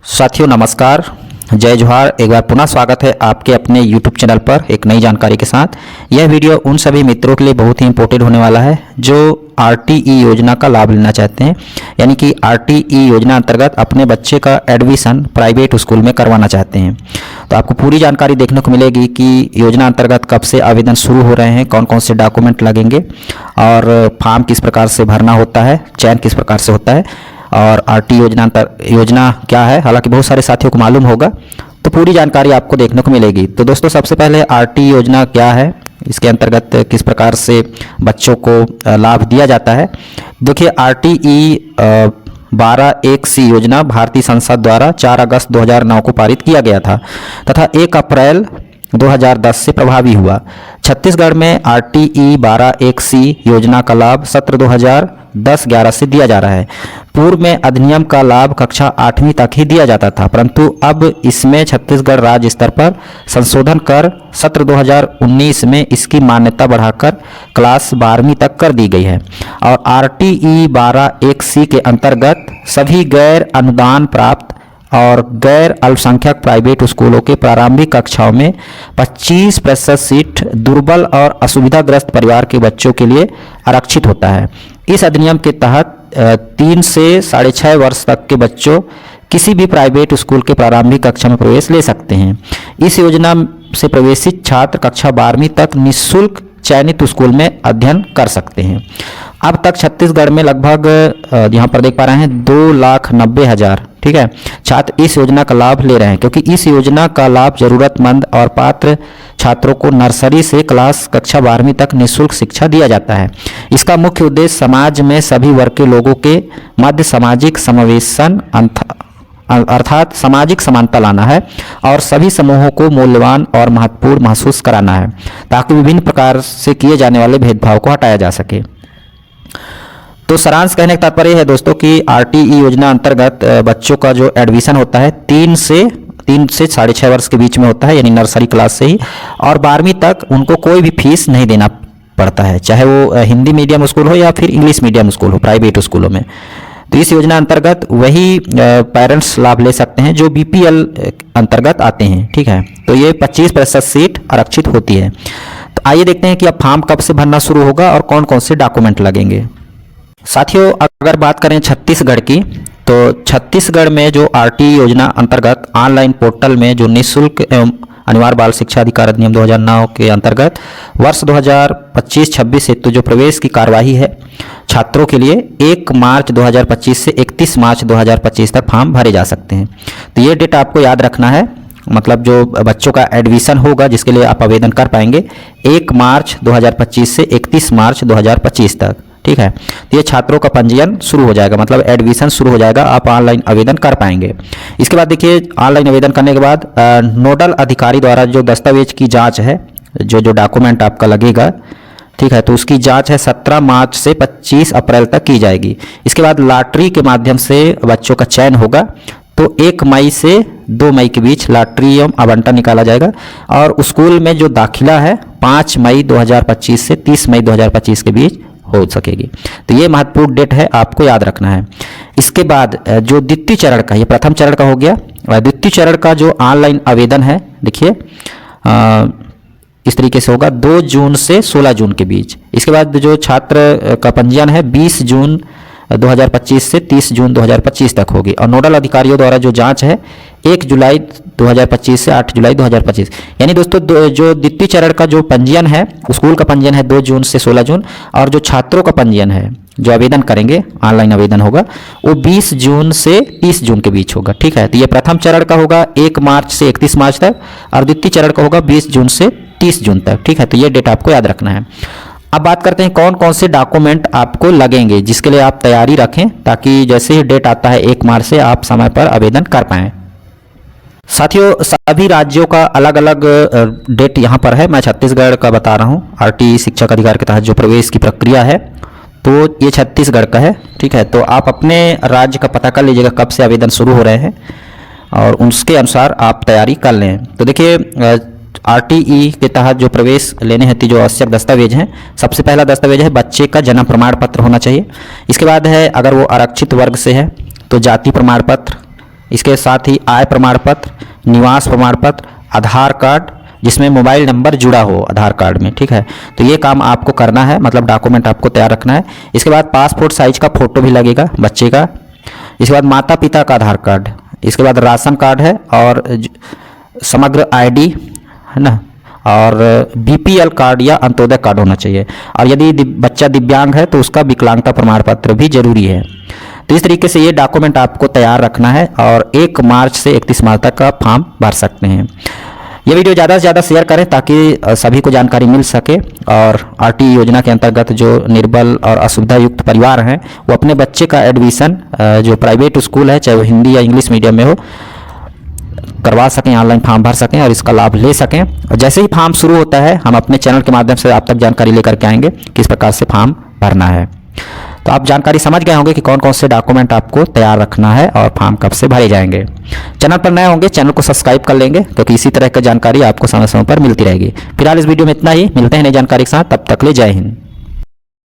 साथियों नमस्कार, जय जोहार। एक बार पुनः स्वागत है आपके अपने YouTube चैनल पर एक नई जानकारी के साथ। यह वीडियो उन सभी मित्रों के लिए बहुत ही इंपॉर्टेंट होने वाला है जो RTE योजना का लाभ लेना चाहते हैं, यानी कि RTE योजना अंतर्गत अपने बच्चे का एडमिशन प्राइवेट स्कूल में करवाना चाहते हैं। तो आपको पूरी जानकारी देखने को मिलेगी कि योजना अंतर्गत कब से आवेदन शुरू हो रहे हैं, कौन कौन से डॉक्यूमेंट लगेंगे और फॉर्म किस प्रकार से भरना होता है, चयन किस प्रकार से होता है और RTE योजना क्या है। हालांकि बहुत सारे साथियों को मालूम होगा, तो पूरी जानकारी आपको देखने को मिलेगी। तो दोस्तों सबसे पहले RTE योजना क्या है, इसके अंतर्गत किस प्रकार से बच्चों को लाभ दिया जाता है। देखिए RTE 12(1)(c) योजना भारतीय संसद द्वारा 4 अगस्त 2009 को पारित किया गया था तथा 1 अप्रैल 2010 से प्रभावी हुआ। छत्तीसगढ़ में RTE 12(1)(c) योजना का लाभ सत्र 2010-11 से दिया जा रहा है। पूर्व में अधिनियम का लाभ कक्षा 8वीं तक ही दिया जाता था, परंतु अब इसमें छत्तीसगढ़ राज्य स्तर पर संशोधन कर सत्र 2019 में इसकी मान्यता बढ़ाकर क्लास 12वीं तक कर दी गई है। और RTE 12(1)(c) के अंतर्गत सभी गैर अनुदान प्राप्त और गैर अल्पसंख्यक प्राइवेट स्कूलों के प्रारंभिक कक्षाओं में 25% सीट दुर्बल और असुविधाग्रस्त परिवार के बच्चों के लिए आरक्षित होता है। इस अधिनियम के तहत 3 से 6.5 वर्ष तक के बच्चों किसी भी प्राइवेट स्कूल के प्रारंभिक कक्षा में प्रवेश ले सकते हैं। इस योजना से प्रवेशित छात्र कक्षा 12वीं तक निःशुल्क चयनित स्कूल में अध्ययन कर सकते हैं। अब तक छत्तीसगढ़ में लगभग यहाँ पर देख पा रहे हैं 2,90,000 ठीक है छात्र इस योजना का लाभ ले रहे हैं, क्योंकि इस योजना का लाभ जरूरतमंद और पात्र छात्रों को नर्सरी से क्लास कक्षा 12वीं तक निःशुल्क शिक्षा दिया जाता है। इसका मुख्य उद्देश्य समाज में सभी वर्ग के लोगों के मध्य सामाजिक समावेशन अर्थात सामाजिक समानता लाना है और सभी समूहों को मूल्यवान और महत्वपूर्ण महसूस कराना है, ताकि विभिन्न प्रकार से किए जाने वाले भेदभाव को हटाया जा सके। तो सारांश कहने का तात्पर्य है दोस्तों कि RTE योजना अंतर्गत बच्चों का जो एडमिशन होता है 3 से 6.5 वर्ष के बीच में होता है, यानी नर्सरी क्लास से ही, और 12वीं तक उनको कोई भी फीस नहीं देना पड़ता है, चाहे वो हिंदी मीडियम स्कूल हो या फिर इंग्लिश मीडियम स्कूल हो प्राइवेट स्कूलों में। तो इस योजना अंतर्गत वही पेरेंट्स लाभ ले सकते हैं जो BPL अंतर्गत आते हैं, ठीक है। तो ये 25% सीट आरक्षित होती है। तो आइए देखते हैं कि अब फॉर्म कब से भरना शुरू होगा और कौन कौन से डॉक्यूमेंट लगेंगे। साथियों अगर बात करें छत्तीसगढ़ की, तो छत्तीसगढ़ में जो RTE योजना अंतर्गत ऑनलाइन पोर्टल में जो निःशुल्क एवं अनिवार्य बाल शिक्षा अधिकार अधिनियम 2009 के अंतर्गत वर्ष 2025-26 हेतु जो प्रवेश की कार्यवाही है छात्रों के लिए 1 मार्च 2025 से 31 मार्च 2025 तक फॉर्म भरे जा सकते हैं। तो ये डेट आपको याद रखना है, मतलब जो बच्चों का एडमिशन होगा जिसके लिए आप आवेदन कर पाएंगे 1 मार्च 2025 से 31 मार्च 2025 तक, ठीक है। तो ये छात्रों का पंजीयन शुरू हो जाएगा, मतलब एडमिशन शुरू हो जाएगा, आप ऑनलाइन आवेदन कर पाएंगे। इसके बाद देखिए ऑनलाइन आवेदन करने के बाद नोडल अधिकारी द्वारा जो दस्तावेज की जांच है, जो डॉक्यूमेंट आपका लगेगा, ठीक है, तो उसकी जांच है 17 मार्च से 25 अप्रैल तक की जाएगी। इसके बाद लॉटरी के माध्यम से बच्चों का चयन होगा, तो 1 मई से 2 मई के बीच लॉटरी एवं आवंटन निकाला जाएगा और स्कूल में जो दाखिला है 5 मई 2025 से 30 मई 2025 के बीच हो सकेगी। तो ये महत्वपूर्ण डेट है, आपको याद रखना है। इसके बाद जो द्वितीय चरण का, ये प्रथम चरण का हो गया, द्वितीय चरण का जो ऑनलाइन आवेदन है देखिए इस तरीके से होगा 2 जून से 16 जून के बीच। इसके बाद जो छात्र का पंजीयन है 20 जून 2025 से 30 जून 2025 तक होगी और नोडल अधिकारियों द्वारा जो जांच है 1 जुलाई 2025 से 8 जुलाई 2025। यानी दोस्तों जो द्वितीय चरण का जो पंजीयन है, स्कूल का पंजीयन है 2 जून से 16 जून और जो छात्रों का पंजीयन है जो आवेदन करेंगे ऑनलाइन आवेदन होगा वो 20 जून से 30 जून के बीच होगा, ठीक है। तो ये प्रथम चरण का होगा 1 मार्च से 31 मार्च तक और द्वितीय चरण का होगा 20 जून से 30 जून तक, ठीक है। तो ये डेट आपको याद रखना है। अब बात करते हैं कौन कौन से डॉक्यूमेंट आपको लगेंगे, जिसके लिए आप तैयारी रखें ताकि जैसे ही डेट आता है 1 मार्च से आप समय पर आवेदन कर पाएं। साथियों सभी राज्यों का अलग अलग डेट यहाँ पर है, मैं छत्तीसगढ़ का बता रहा हूँ। RTE शिक्षक अधिकार के तहत जो प्रवेश की प्रक्रिया है तो ये छत्तीसगढ़ का है, ठीक है। तो आप अपने राज्य का पता कर लीजिएगा कब से आवेदन शुरू हो रहे हैं और उसके अनुसार आप तैयारी कर लें। तो देखिए RTE के तहत जो प्रवेश लेने हेतु जो आवश्यक दस्तावेज हैं, सबसे पहला दस्तावेज है बच्चे का जन्म प्रमाण पत्र होना चाहिए। इसके बाद है अगर वो आरक्षित वर्ग से है तो जाति प्रमाण पत्र, इसके साथ ही आय प्रमाण पत्र, निवास प्रमाण पत्र, आधार कार्ड जिसमें मोबाइल नंबर जुड़ा हो आधार कार्ड में, ठीक है। तो ये काम आपको करना है, मतलब डॉक्यूमेंट आपको तैयार रखना है। इसके बाद पासपोर्ट साइज का फ़ोटो भी लगेगा बच्चे का। इसके बाद माता पिता का आधार कार्ड, इसके बाद राशन कार्ड है और समग्र आईडी है ना, और बीपीएल कार्ड या अंत्योदय कार्ड होना चाहिए। और यदि बच्चा दिव्यांग है तो उसका विकलांगता प्रमाण पत्र भी जरूरी है। तो इस तरीके से ये डॉक्यूमेंट आपको तैयार रखना है और 1 मार्च से 31 मार्च तक का फॉर्म भर सकते हैं। ये वीडियो ज़्यादा से ज़्यादा शेयर करें ताकि सभी को जानकारी मिल सके और आरटीई योजना के अंतर्गत जो निर्बल और असुविधा युक्त परिवार हैं वो अपने बच्चे का एडमिशन जो प्राइवेट स्कूल है, चाहे वो हिंदी या इंग्लिश मीडियम में हो, करवा सकें, ऑनलाइन फॉर्म भर सकें और इसका लाभ ले सकें। और जैसे ही फॉर्म शुरू होता है हम अपने चैनल के माध्यम से आप तक जानकारी लेकर के आएंगे किस प्रकार से फॉर्म भरना है। तो आप जानकारी समझ गए होंगे कि कौन कौन से डॉक्यूमेंट आपको तैयार रखना है और फॉर्म कब से भरे जाएंगे। चैनल पर नए होंगे चैनल को सब्सक्राइब कर लेंगे क्योंकि इसी तरह की जानकारी आपको समय समय पर मिलती रहेगी। फिलहाल इस वीडियो में इतना ही, मिलते हैं नई जानकारी के साथ, तब तक ले जय हिंद।